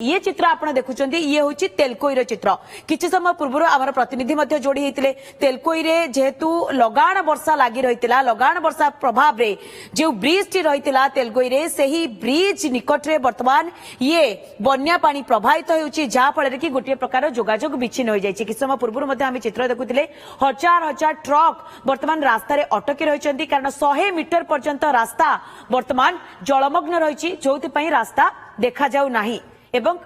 ये चित्र आपन देखुचंदी ये होची तेलकोईर चित्र किछि समय पूर्व आमर प्रतिनिधि मध्य जोड़ी हेतिले तेलकोई रे जेहेतु लगाण वर्षा लागि रहितिला लगाण वर्षा प्रभाव रे जे ब्रिज टी रहितिला तेलकोई रे सेही ब्रिज निकट रे वर्तमान ये बन्या पानी प्रभावित होउची जा फल रे कि गोटे प्रकार जोगाजोग विच्छिन्न हो जायछि किछि समय पूर्व मध्य आमे चित्र देखुतिले हजार हजार ट्रक वर्तमान रास्ता रे अटकी रहिचंदी कारण 100 मीटर पर्यंत रास्ता वर्तमान जलमग्न रहिछि जोथि पई रास्ता देखा जाउ नाही एवं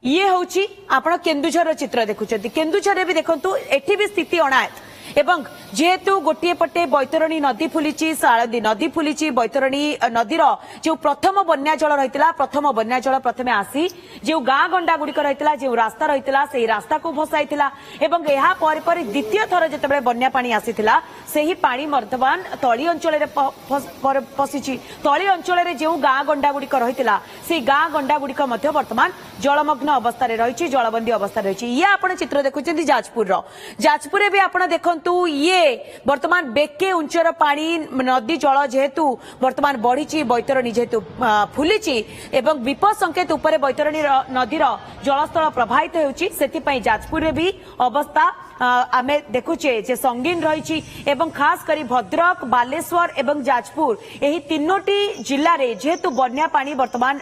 ये होची आपण केन्दुझर चित्र देखुचंती केन्दुझर भी देखंतु एठी भी स्थिति अणायत एवं जेहेतु गोटे पटे बैतरणी नदी फुलिची साळदी नदी फुलिची बैतरणी नदीर जो प्रथम बन्या जल रहितला प्रथम बन्या जल प्रथमे आसी जो गाँ गंडा गुड़िक रहितला जो रास्ता रहितला सेही रास्ता को भसाइतिला एवं एहा पर पर द्वितीय थर जेतेबेले बन्या पानी आसीतिला सेही पानी वर्तमान तळी अंचल रे पसिची तळी अंचल रे जो गाँ गंडा गुड़िक रहितला से गाँ गंडा गुड़िक मध्य वर्तमान जलमग्न अवस्था रे रहिची जलबंदी अवस्था रे रहिची ये आपण चित्र देखुचंती जाजपुर रे भी आपण देखंतु ये वर्तमान बेके उंचर पानी नदी जल जेहेतु वर्तमान बढ़ी बैतरणी जेहेतु फुली एवं विपद संकेत उपरे बैतरणी नदीर जलस्थल प्रभावित होउची सेति जाजपुर रे भी अवस्था आमे देखुचे जे संगीन रही एवं खास करी भद्रक बालेश्वर एवं जाजपुर यही तीनोटी जिल्ला रे जेहेतु बन्या पानी वर्तमान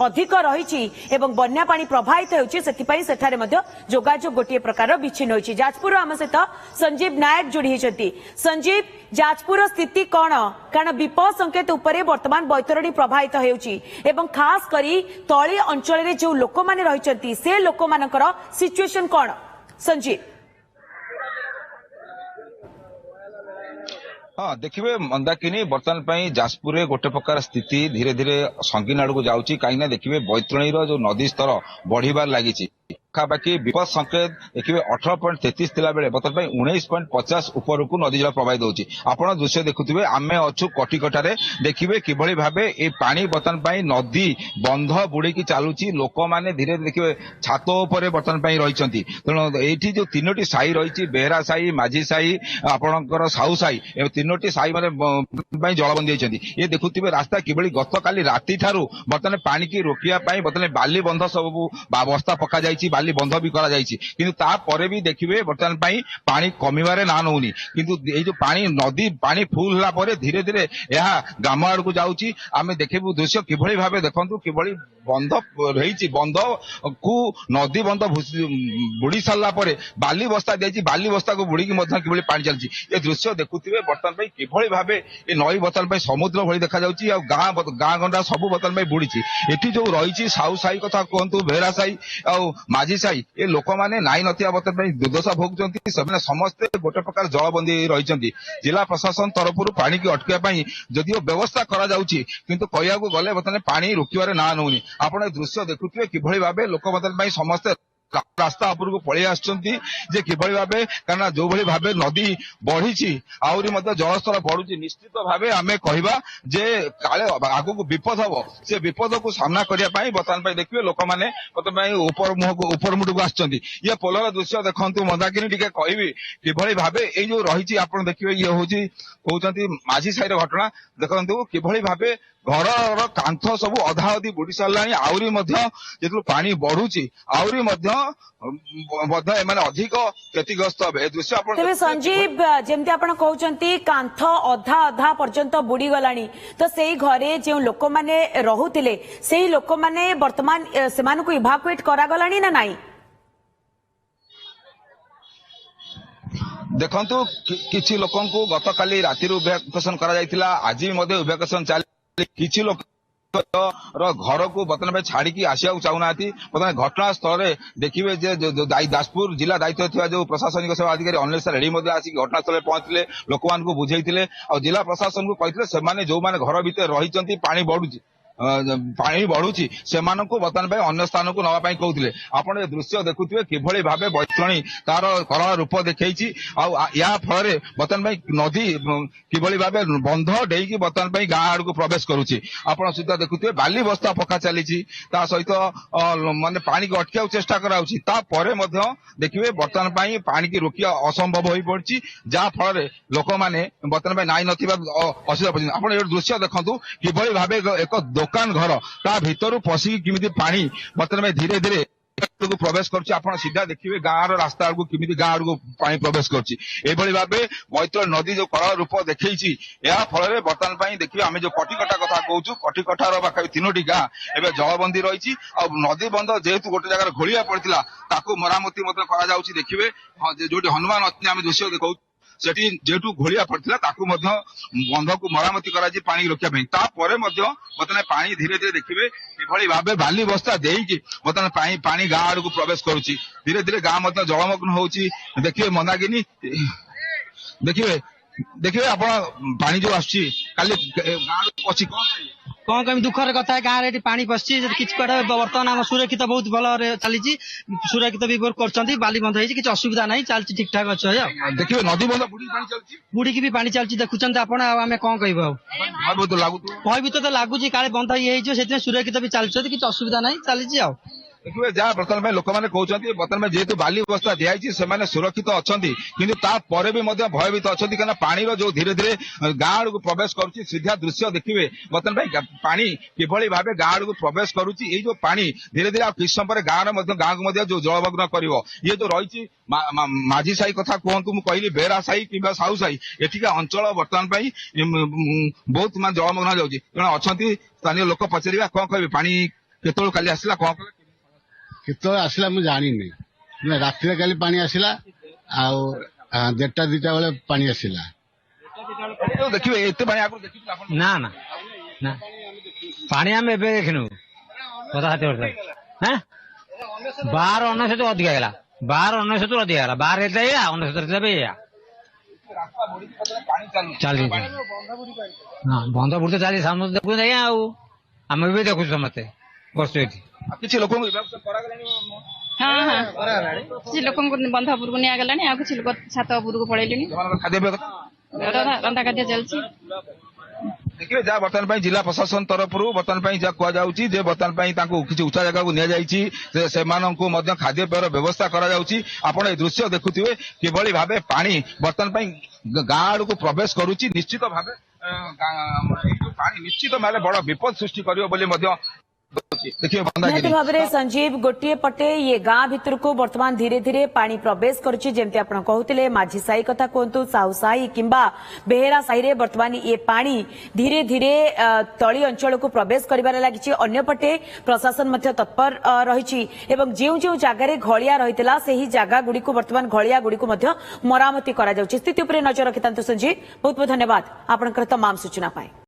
अधिक रही एवं बन्या पानी प्रभावित होउची सेति सेठारे मध्य जोगाजोग गोटे प्रकार विच्छिन्न होइची जाजपुर आम सहित संजीव नायक जोड़ी होती संजीव जाजपुर स्थिति कौन कारण विपद संकेत उपरे वर्तमान बैतरणी प्रभावित होउची एवं खास करी तळी अंचल रे जो लोक माने रहिचंती से लोक मानकर सिचुएशन कौन संजीव हाँ देखिए मंदाकिनी बर्तमान जाजपुर में गोटे प्रकार स्थिति धीरे धीरे संगीन आड़ को जाऊँगी कहीं देखिए बैतरणी जो नदी स्तर बढ़िबार लगी पाखापाखि विपद संकेत देखिए 18.33 थिला बेले बर्तमान 19.50 ऊपर को नदी जल प्रभावित होची आपण दृश्य देखुथिबे आमे अछु कटिकटारे देखिए किभଳି भाबे ए पानी बर्तमान नदी बंध बुड़ी की चालुची लोक माने धीरे देखिए छात ऊपर बर्तमान रहिचंती तेणु एठी जो तीनोटी साई रहिची बेहरा साई माझी साई आपणकर साहू साई ए तीनोटी साई माने जलबंदी होइचंती ये देखुथिबे रास्ता किभଳି गतकाली राति ठारू बर्तमान पानी की रोकिया पाई बर्तमान बाली बंध सब व्यवस्था पका जाइची बाली बंध भी करा जाइची किंतु तापर भी देखिए बर्तमान पानी कमिबारे ना नौनी किंतु ये जो पानी नदी पानी फुल होला परे धीरे धीरे यह ग्राम आड़ को जाउची आमे देखिबु दृश्य किभଳି भाबे देखंतु किभଳି बंध रही बंध को नदी बंध बुड़ी सारा पर बाली बस्ता दी बाली बस्ता को बुड़ी कि पानी चलती ये दृश्य देखुए बर्तमान किभଳି भाबे ये नई बर्तमान समुद्र भली देखा जाउची गाँ गंडा सब बर्तमान बुड़ी एटी जो रही साहू साई कथा कहतु बेहरा साई आ माझी साई ये लोक मैंने नाई नथिया बर्तमान दुर्दशा भोगुंट समस्ते गोटे प्रकार जलबंदी रही जिला प्रशासन तरफ पानी की अटकाई जदिव व्यवस्था करा जाउची किंतु कहया गले बर्तमान पानी रोकबार ना नौनी आपण दृश्य देखुए किभଳି भाबे लोक बर्तमान समस्ते रास्ता उपरको पलि आसुचंती जे किभଳି भाबे कारण जो भली भाबे नदी बढ़ी आउरी मध्य जलस्तर बढ़ुची निश्चित भाबे आमे कहिबा जे काले आगु को विपद हबो से विपद को सामना करिया पाई बर्तमान देखिए लोक माने बर्तमान ऊपर मुंड को आसुचंती ये पोलर दृश्य देखंतु मंदाकिनी टिके कहबी किभଳି भाबे ए जो रही आपण देखिए ये होची कहउचंती माझी साइर घटना देखंतु किभଳି भाबे घर कांथ सब अधा अधी बुड़ी सारानी आउरी जो पानी बढ़ुची आउरी अधिक क्षतिग्रस्त हे दृश्य तेरे संजीव जेमती आपण कहउचंती कांथ अधा अधा पर्यंत बुड़ी गलानी तो सेही घरे जो लोक माने रहुतिले सेही लोक माने वर्तमान सेमान को इवाकुएट करा गलानी ना नाही देखंतु किछि लोकन को गतकाली राति इवाकुएशन करा जायतिला आज भी मध्य इवाकुएशन चली किछि लोक घर को बर्तमान छाड़ी आसिया चाहूना बर्तमान घटनास्थल देखिए जाजपुर जिला दायित्व थी जो प्रशासनिक सेवा अधिकारी अनिल रेड्डी आसिक घटनास्थल पहुंचले लोक मान बुझे और जिला प्रशासन को कहते से जो मैंने घर भितर रही पानी बढ़ुची पानी बढ़ुची से बर्तमान अन्य स्थान को नापी कहते आपड़ ये दृश्य देखुए किभଳି भाबे बैतरणी तार करण रूप देखी या फल बर्तमान नदी किभଳି भाबे बंध डेकी बर्तमान गाँ आड़ को प्रवेश करुच्ची आप सीधा देखुए बाली बस्ता पका चली सहित माने पानी को अटकिया चेष्टा करापर देखिए बर्तमान पानी की रोकिया असंभव हो पड़ी जहाँ फल लोक मैंने बर्तमान नाई नथिबा असुविधा आप दृश्य देखु किभଳି भाबे एक ଦୋକାନ ଘର ତା ଭିତରୁ ପଶିକି କେମିତି ପାଣି ବର୍ତ୍ତମାନ ଧୀରେ ଧୀରେ ପ୍ରବେଶ କରୁଛି। ଆପଣ ସିଧା ଦେଖିବେ ଗାଁର ରାସ୍ତା ଆଡକୁ କେମିତି ଗାଁ ଆଡକୁ ପାଣି ପ୍ରବେଶ କରୁଛି। ଏଭଳି ଭାବେ ମୈତ୍ର ନଦୀ ଯୋଉ କଳା ରୂପ ଦେଖେଇଛି, ଏହା ଫଳରେ ବର୍ତ୍ତମାନ ପାଇଁ ଦେଖିବେ ଆମେ ଯୋଉ କଟିକଟା କଥା କହୁଛୁ, କଟିକଟାର ପାଖାପାଖି 3ଟି ଗାଁ ଏବେ ଜଳବନ୍ଦୀ ରହିଛି। ଆଉ ନଦୀ ବନ୍ଧ ଯେହେତୁ ଗୋଟେ ଜାଗାରେ ଘୋଳିଆ ପଡିଥିଲା ତାକୁ ମରାମତି ମଧ୍ୟ କରାଯାଉଛି। ଦେଖିବେ ଯୋଉଠି ହନୁମାନ ଅଛନ୍ତି ଆମେ ଦୃଶ୍ୟ ଦେଖାଉଛୁ, ସେଠି ଯେହେତୁ ଘୋଳିଆ ପଡିଥିଲା ତାକୁ ମଧ୍ୟ ବନ୍ଧକୁ ମରାମତି କରାଯାଇଛି ପାଣି ରଖିବା ପାଇଁ। ତାପରେ ମଧ୍ୟ ବର୍ତ୍ତମାନ ପାଣି ଧୀରେ ଧୀରେ ଦେଖିବେ ଏଭଳି ଭାବେ ବାଲି ବସ୍ତା ଦେଇକି ବର୍ତ୍ତମାନ ପାଣି ଗାଁ ଆଡକୁ ପ୍ରବେଶ କରୁଛି। ଧୀରେ ଧୀରେ ଗାଁ ମଧ୍ୟ ଜଳମଗ୍ନ ହଉଛି। ଦେଖିବେ ମନ୍ଦାକିନୀ, ଦେଖିବେ ଆପଣ ପାଣି ଯୋଉ ଆସୁଛି କାଲି ଗାଁ ଅଛି କଣ କେମିତି ଦୁଃଖର କଥା, ଗାଁରେ ଏଠି ପାଣି ପଶିଛି। କିଛି କୁଆଡେ ବର୍ତ୍ତମାନ ଆମ ସୁରକ୍ଷିତ ବହୁତ ଭଲରେ ଚାଲିଛି, ସୁରକ୍ଷିତ ବି କରୁଛନ୍ତି, ବାଲି ବନ୍ଧ ହେଇଛି, କିଛି ଅସୁବିଧା ନାହିଁ, ଚାଲିଛି ଠିକ ଠାକ ଅଛି। ଦେଖିବେ ନଦୀ ବନ୍ଧ ବୁଡିକି ବି ପାଣି ଚାଲିଛି ଦେଖୁଛନ୍ତି ଆପଣ, ଆଉ ଆମେ କଣ କହିବୁ ଆଉ। ଭୟଭୀତ ତ ଲାଗୁଛି କାଳେ ବନ୍ଧ ଇଏ ହେଇଯିବ, ସେଥିପାଇଁ ସୁରକ୍ଷିତ ବି ଚାଲିଛନ୍ତି, କିଛି ଅସୁବିଧା ନାହିଁ, ଚାଲିଛି ଆଉ। ଦେଖିବେ ଯାହା ବର୍ତ୍ତମାନ ପାଇଁ ଲୋକମାନେ କହୁଛନ୍ତି ବର୍ତ୍ତମାନ ଯେହେତୁ ବାଲି ବ୍ୟବସ୍ଥା ଦିଆଯାଇଛି ସେମାନେ ସୁରକ୍ଷିତ ଅଛନ୍ତି, କିନ୍ତୁ ତାପରେ ବି ମଧ୍ୟ ଭୟଭୀତ ଅଛନ୍ତି, କାରଣ ପାଣିର ଯୋଉ ଧୀରେ ଧୀରେ ଗାଁ ଆଡକୁ ପ୍ରବେଶ କରୁଛି। ସିଧା ଦୃଶ୍ୟ ଦେଖିବେ ବର୍ତ୍ତମାନ ପାଇଁ ପାଣି କିଭଳି ଭାବେ ଗାଁ ଆଡକୁ ପ୍ରବେଶ କରୁଛି। ଏଇ ଯୋଉ ପାଣି ଧୀରେ ଧୀରେ ଆଉ କିଛି ସମୟ ପରେ ଗାଁକୁ ମଧ୍ୟ ଯୋଉ ଜଳମଗ୍ନ କରିବ। ଇଏ ଯୋଉ ରହିଛି ମାଝି ସାହି କଥା କୁହନ୍ତୁ, ମୁଁ କହିଲି ବେରା ସାହି କିମ୍ବା ସାହୁ ସାହି, ଏଠିକା ଅଞ୍ଚଳ ବର୍ତ୍ତମାନ ପାଇଁ ବହୁତ ଜଳମଗ୍ନ ଯାଉଛି। ତେଣୁ ଅଛନ୍ତି ସ୍ଥାନୀୟ ଲୋକ, ପଚାରିବା କଣ କହିବେ, ପାଣି କେତେବେଳୁ କାଲି ଆସିଲା, କଣ କଲେ? କେତେବେଳେ ଆସିଲା ମୁଁ ଜାଣିନି, ରାତିରେ କାଲି ପାଣି ଆସିଲା, ଆଉ 1ଟା 2ଟା ବେଳେ ପାଣି ଆସିଲା। ଦେଖିବେ ଏତେ ପାଣି ଆଗରୁ ଦେଖିଥିଲେ ଆପଣ? ନା ନା ନା, ପାଣି ଆମେ ଏବେ ଦେଖିନୁ, 7 ବର୍ଷ 12 ଅଧିକା ହେଲା, 12 ଅଧିକା ହେଲା, 12 ହେଇଥିଲା ଏଇଆ, 19 ଏବେ ଏଇଆ ଚାଲିଛି। ବନ୍ଧ ବୁଡି ତ ଚାଲିଛି, ସମସ୍ତେ ଦେଖୁଛନ୍ତି ଆଜ୍ଞା, ଆଉ ଆମେ ବି ଦେଖୁଛୁ, ସମସ୍ତେ ବସୁ ଏଠି। କିଛି ଲୋକଙ୍କୁ କିଛି ଲୋକଙ୍କୁ ବନ୍ଧ ଉପରକୁ ନିଆଗଲାଣି, ଆଉ କିଛି ଲୋକ ଛାତ ଉପରକୁ ପଳେଇଲେଣି, ରନ୍ଧା ଖାଦ୍ୟ ଚାଲିଛି। ଦେଖିବେ ଯାହା ବର୍ତ୍ତମାନ ପାଇଁ ଜିଲ୍ଲା ପ୍ରଶାସନ ତରଫରୁ ବର୍ତ୍ତମାନ ପାଇଁ ଯାହା କୁହାଯାଉଛି ଯେ ବର୍ତ୍ତମାନ ପାଇଁ ତାଙ୍କୁ କିଛି ଉଚ୍ଚା ଜାଗାକୁ ନିଆଯାଇଛି, ସେମାନଙ୍କୁ ମଧ୍ୟ ଖାଦ୍ୟପେୟର ବ୍ୟବସ୍ଥା କରାଯାଉଛି। ଆପଣ ଏ ଦୃଶ୍ୟ ଦେଖୁଥିବେ କିଭଳି ଭାବେ ପାଣି ବର୍ତ୍ତମାନ ପାଇଁ ଗାଁ ଆଡକୁ ପ୍ରବେଶ କରୁଛି। ନିଶ୍ଚିତ ଭାବେ ପାଣି ନିଶ୍ଚିତ ଭାବେ ବଡ ବିପଦ ସୃଷ୍ଟି କରିବ ବୋଲି ମଧ୍ୟ निहाती भाव में संजीव गोटे पटे ये गाँ भितर को वर्तमान धीरे धीरे पानी प्रवेश करुच्ची, जेमती आपण कहते माझी साही कथा कहतु, साहू साही किंबा बेहेरा साही रे वर्तमान ये पानी धीरे धीरे तली अंचल को प्रवेश करिबार लागिछि। अन्यपटे प्रशासन मध्य तत्पर रहिछि एवं जेउ जेउ जगार घलिया रहितला सेही जगह गुडी को वर्तमान घलिया गुडी को मध्य मरामती करा जाउछि। स्थिति उपरे नजर रखितांतु संजीव, बहुत बहुत धन्यवाद आपनकर तमाम सूचना पाए।